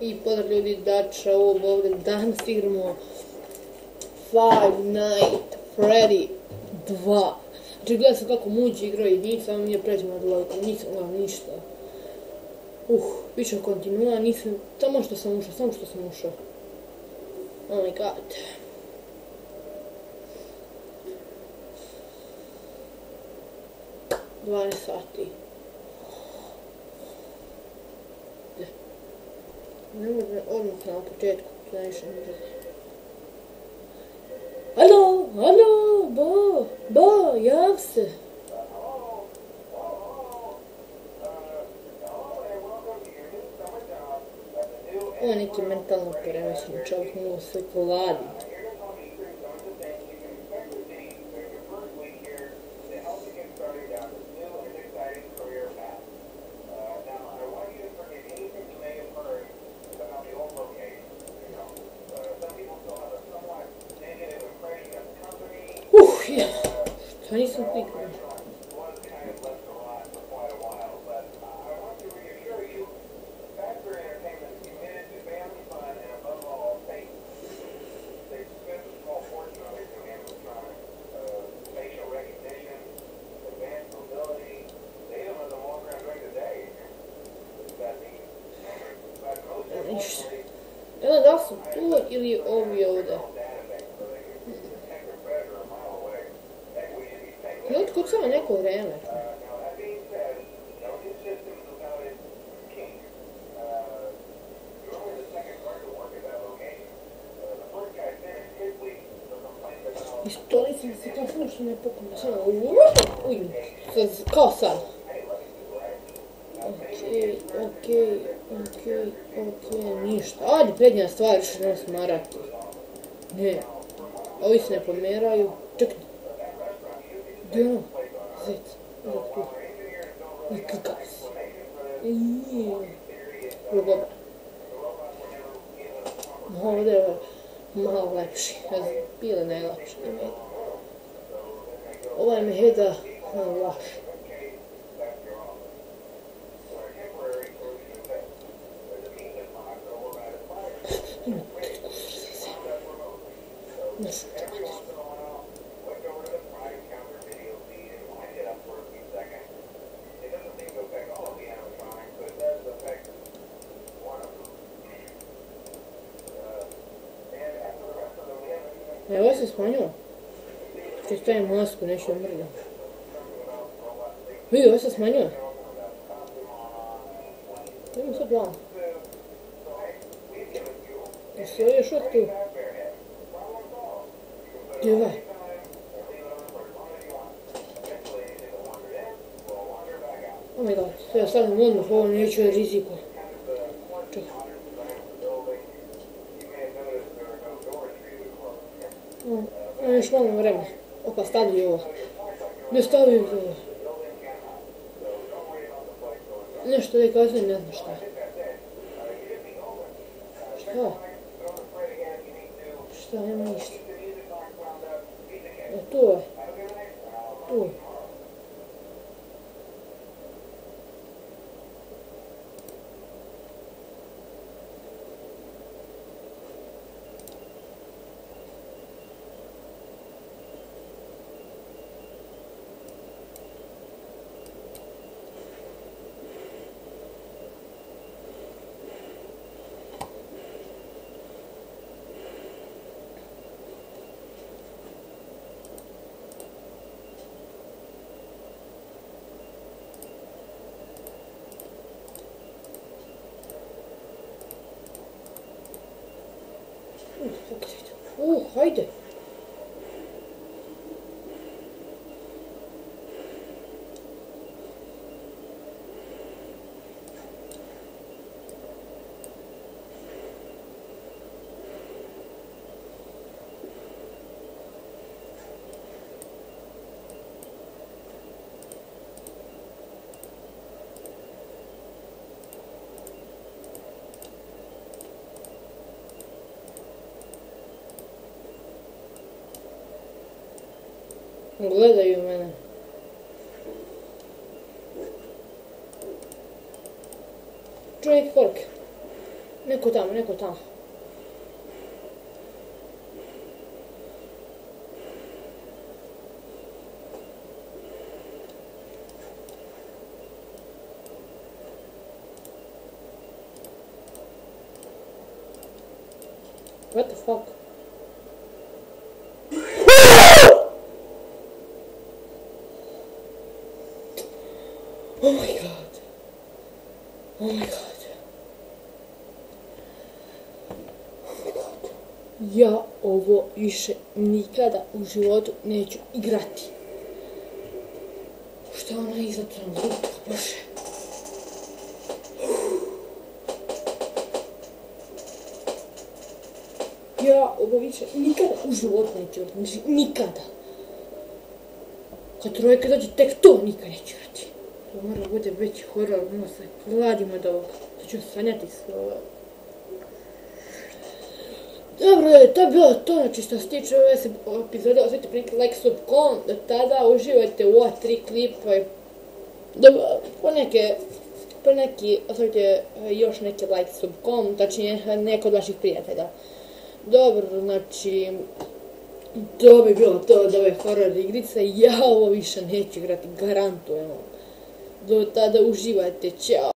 I pozdrav ljudi, Dača, ovo ovdje danas igramo Five Nights at Freddy 2. Znači gledam sam kako Muđi igrao jedinicu, samo nije pređemo na dvojku, nisam gledam ništa. Više kontinua, nisam, samo što sam ušao. Oh my god. Dvanaest sati. Ne može odmah na početku, to najviše ne želi. Alo, Bo, jav se. Ovo je neki mentalno poremećen čovjek, mogu sve povladiti. Šta nisam kliknuo? Ništa. Evo da li su tu ili ovi ovdje? Ne otkucava neko vreme. Istolicam se kao samo što ne pokupno, samo kao sad. Okej, ništa. Ajde, prednja stvar, što ne smarati. Ne, ovi se ne pomeraju. Čekaj. Gdje ono? Zec, evo tu. Ne klikaj se. Dobro. Ovdje je malo lepši. Bile najlepši. Ovaj meheda laš. Evo se smanjilo. Što stavim masku, neću mrljam. Vidi, ovo se smanjilo. Idemo sad plan. Jesi ovo još od tu? Gdje je ovaj? Oh my god, sve stavim odmah, ovo neću je riziku. Čekaj. Još malo vremena. Opa, stavi ovo. Ne stavi ovo. Nešto da je kasnije, ne znam šta. Šta, nema ništa. Tu je. Tu. Hajde. Gledaju mene. Čovjek korke. Neko tamo, neko tamo. What the fuck? Oh my god. Oh my god. Ja ovo više nikada u životu neću igrati. Šta ona izlatrana zvuka, bože. Ja ovo više nikada u životu neću igrati, znači nikada. Kad trojka dođe, tek to nikad neću igrati. To mora bude veći horor, no se kladim od ovoga. To ću sanjati sve ovo. Dobro, to je bilo to, znači što se tiče ove epizode, ostavite prilike like, subcom, do tada uživajte u ova 3 klipa i po neki, ostavite još neki like, subcom, tačnije neko od vaših prijatelja. Dobro, znači, to bi bilo to od ove horror igrice, ja ovo više neću igrati, garantujem vam. Do tada uživajte, ćao!